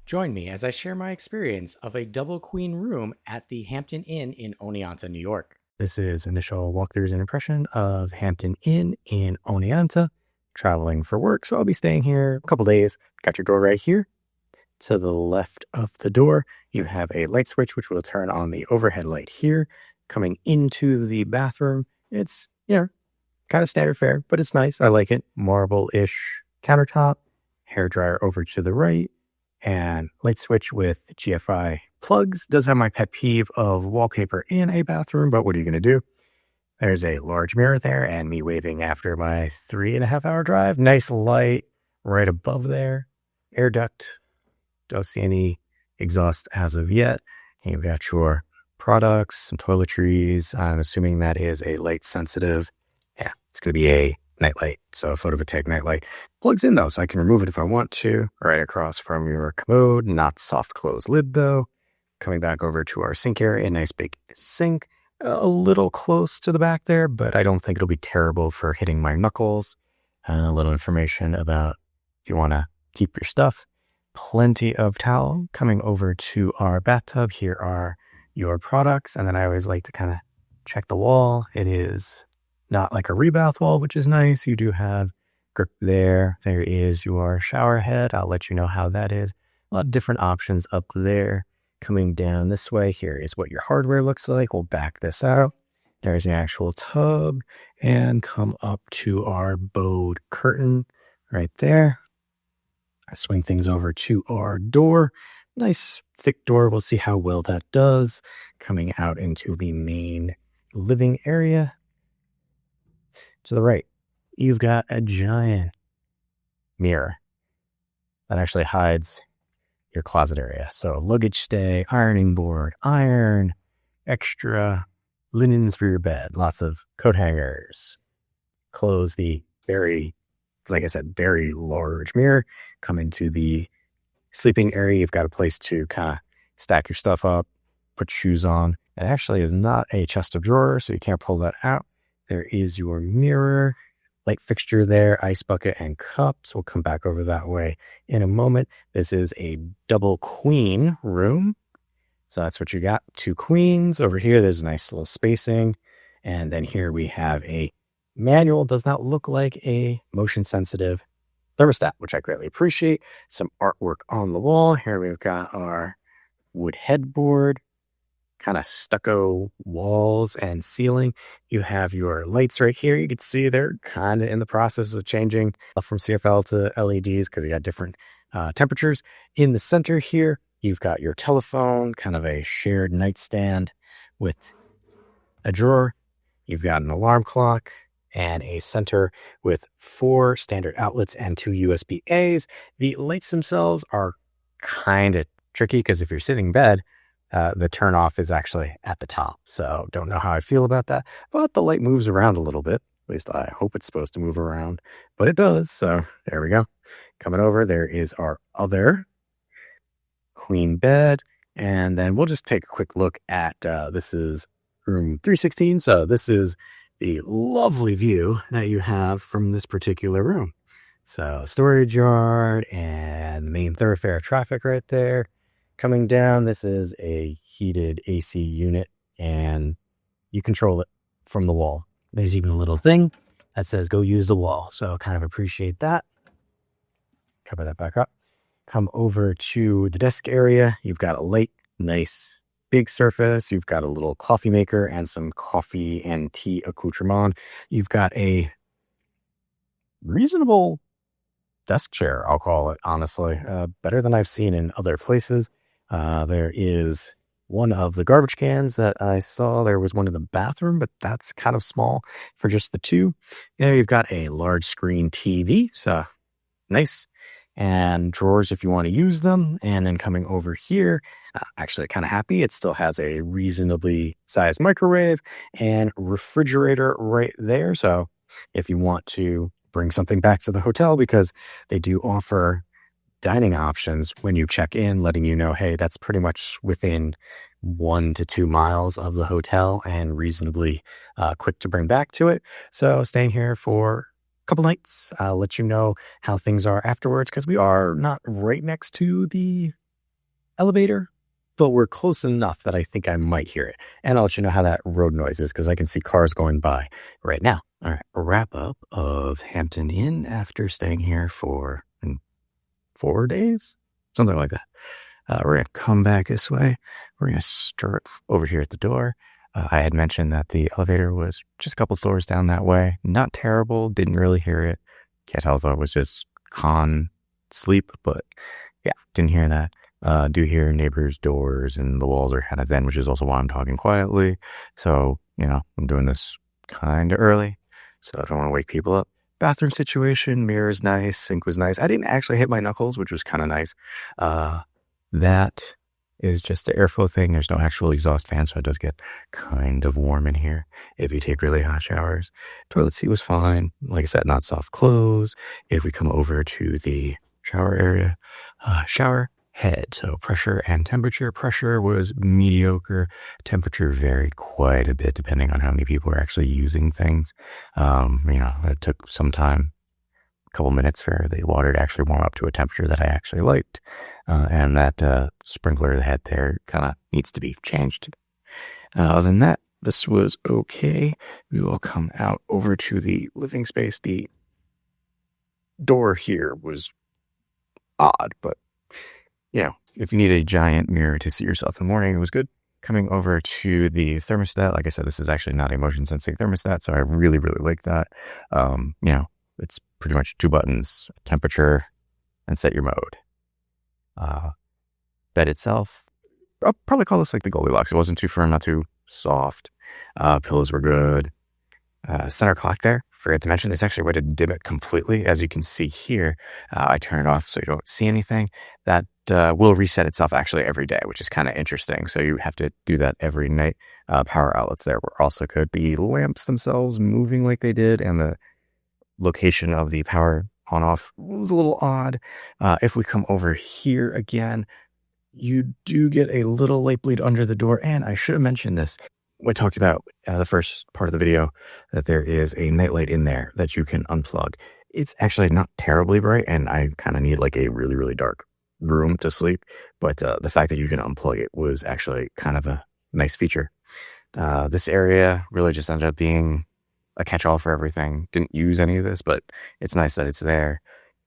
Join me as I share my experience of a double queen room at the Hampton Inn in Oneonta, New York. This is initial walkthroughs and impression of Hampton Inn in Oneonta, traveling for work. So I'll be staying here a couple days. Got your door right here. To the left of the door, you have a light switch, which will turn on the overhead light here. Coming into the bathroom, it's, kind of standard fare, but it's nice. I like it. Marble-ish countertop, hairdryer over to the right, and light switch with GFI plugs. Does have my pet peeve of wallpaper in a bathroom, but what are you going to do? There's a large mirror there and me waving after my 3.5 hour drive. Nice light right above there. Air duct. Don't see any exhaust as of yet. And you've got your products, some toiletries. I'm assuming that is a light sensitive. Yeah, it's going to be a nightlight. So a photovoltaic nightlight. Plugs in though, so I can remove it if I want to. Right across from your commode. Not soft close lid though. Coming back over to our sink area. Nice big sink. A little close to the back there, but I don't think it'll be terrible for hitting my knuckles. A little information about if you want to keep your stuff. Plenty of towel. Coming over to our bathtub. Here are your products. And then I always like to kind of check the wall. It is not like a rebath wall, which is nice. You do have grip there. There is your shower head. I'll let you know how that is. A lot of different options up there. Coming down this way, here is what your hardware looks like. We'll back this out. There's the actual tub. And come up to our bowed curtain right there. I swing things over to our door. Nice thick door. We'll see how well that does. Coming out into the main living area. To the right, you've got a giant mirror that actually hides your closet area. So luggage stay, ironing board, iron, extra linens for your bed, lots of coat hangers, close the very, like I said, very large mirror. Come into the sleeping area. You've got a place to kind of stack your stuff up, put shoes on. It actually is not a chest of drawers, so you can't pull that out. There is your mirror, light fixture there, ice bucket and cups. We'll come back over that way in a moment. This is a double queen room. So that's what you got. 2 queens. Over here, there's a nice little spacing. And then here we have a manual. Does not look like a motion sensitive thermostat, which I greatly appreciate. Some artwork on the wall. Here we've got our wood headboard. Kind of stucco walls and ceiling. You have your lights right here. You can see they're kind of in the process of changing from CFL to LEDs because you got different temperatures. In the center here, you've got your telephone, kind of a shared nightstand with a drawer. You've got an alarm clock and a center with 4 standard outlets and 2 USB-As. The lights themselves are kind of tricky because if you're sitting in bed, the turn off is actually at the top. So don't know how I feel about that, but the light moves around a little bit. At least I hope it's supposed to move around, but it does. So there we go. Coming over, there is our other queen bed. And then we'll just take a quick look at, this is room 316. So this is the lovely view that you have from this particular room. So storage yard and the main thoroughfare traffic right there. Coming down, this is a heated AC unit, and you control it from the wall. There's even a little thing that says, go use the wall. So kind of appreciate that. Cover that back up. Come over to the desk area. You've got a light, nice, big surface. You've got a little coffee maker and some coffee and tea accoutrement. You've got a reasonable desk chair, I'll call it, honestly. Better than I've seen in other places. There is one of the garbage cans that I saw. There was one in the bathroom, but that's kind of small for just the 2. You've got a large screen TV, so nice. And drawers if you want to use them. And then coming over here, actually kind of happy. It still has a reasonably sized microwave and refrigerator right there. So if you want to bring something back to the hotel, because they do offer dining options when you check in, letting you know, hey, that's pretty much within 1 to 2 miles of the hotel and reasonably quick to bring back to it. So staying here for a couple nights. I'll let you know how things are afterwards because we are not right next to the elevator, but we're close enough that I think I might hear it. And I'll let you know how that road noise is because I can see cars going by right now. All right, a wrap up of Hampton Inn after staying here for 4 days, something like that. We're going to come back this way. We're going to start over here at the door. I had mentioned that the elevator was just a couple floors down that way. Not terrible. Didn't really hear it. Can't tell if I was just con sleep, but yeah, didn't hear that. Do hear neighbors' doors and the walls are kind of thin, which is also why I'm talking quietly. So, I'm doing this kind of early. So I don't want to wake people up. Bathroom situation, mirror's nice, sink was nice. I didn't actually hit my knuckles, which was kind of nice. That is just the airflow thing. There's no actual exhaust fan, so it does get kind of warm in here if you take really hot showers. Toilet seat was fine. Like I said, not soft close. If we come over to the shower area, shower head. So pressure and temperature. Pressure was mediocre. Temperature varied quite a bit depending on how many people are actually using things. It took some time, a couple minutes for the water to actually warm up to a temperature that I actually liked. And that sprinkler head there kind of needs to be changed. Other than that, this was okay. We will come out over to the living space. The door here was odd, but if you need a giant mirror to see yourself in the morning, it was good. Coming over to the thermostat, like I said, this is actually not a motion sensing thermostat, so I really, really like that. It's pretty much 2 buttons, temperature, and set your mode. Bed itself, I'll probably call this like the Goldilocks. It wasn't too firm, not too soft. Pillows were good. Center clock there, forgot to mention, there's actually a way to dim it completely. As you can see here, I turn it off so you don't see anything. That will reset itself actually every day, which is kind of interesting. So you have to do that every night. Power outlets there were also good. The lamps themselves moving like they did, and the location of the power on off was a little odd. If we come over here again, you do get a little light bleed under the door. And I should have mentioned this. We talked about the first part of the video that there is a nightlight in there that you can unplug. It's actually not terribly bright, and I kind of need like a really, really dark room to sleep. But the fact that you can unplug it was actually kind of a nice feature. This area really just ended up being a catch-all for everything. Didn't use any of this, but it's nice that it's there.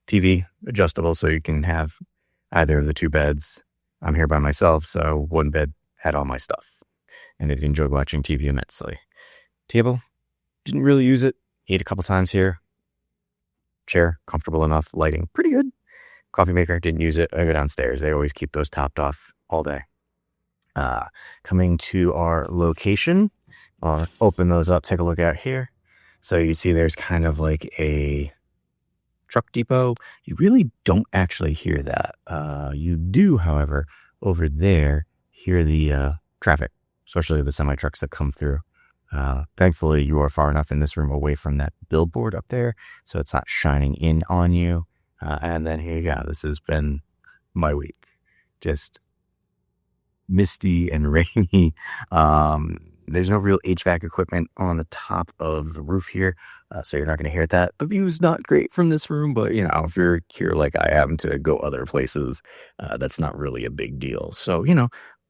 TV adjustable, so you can have either of the 2 beds. I'm here by myself, so one bed had all my stuff, and I enjoyed watching TV immensely. Table, didn't really use it. Ate a couple times here. Chair, comfortable enough. Lighting, pretty good. Coffee maker, didn't use it. I go downstairs. They always keep those topped off all day. Coming to our location, I'll open those up, take a look out here. So you see there's kind of like a truck depot. You really don't actually hear that. You do, however, over there, hear the traffic, especially the semi-trucks that come through. Thankfully, you are far enough in this room away from that billboard up there, so it's not shining in on you. And then here you go. This has been my week. Just misty and rainy. There's no real HVAC equipment on the top of the roof here, so you're not going to hear that. The view's not great from this room, but if you're here like I am to go other places, that's not really a big deal. So,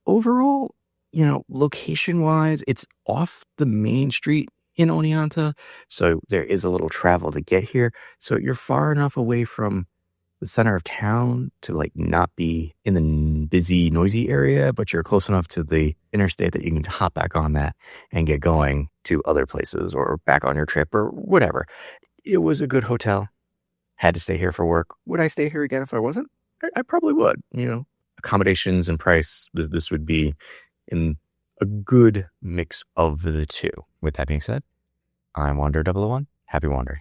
overall, location-wise, it's off the main street in Oneonta, so there is a little travel to get here. So you're far enough away from the center of town to like not be in the busy, noisy area, but you're close enough to the interstate that you can hop back on that and get going to other places or back on your trip or whatever. It was a good hotel. Had to stay here for work. Would I stay here again if I wasn't? I probably would. Accommodations and price, this would be in a good mix of the two. With that being said, I'm Wander001. Happy wandering.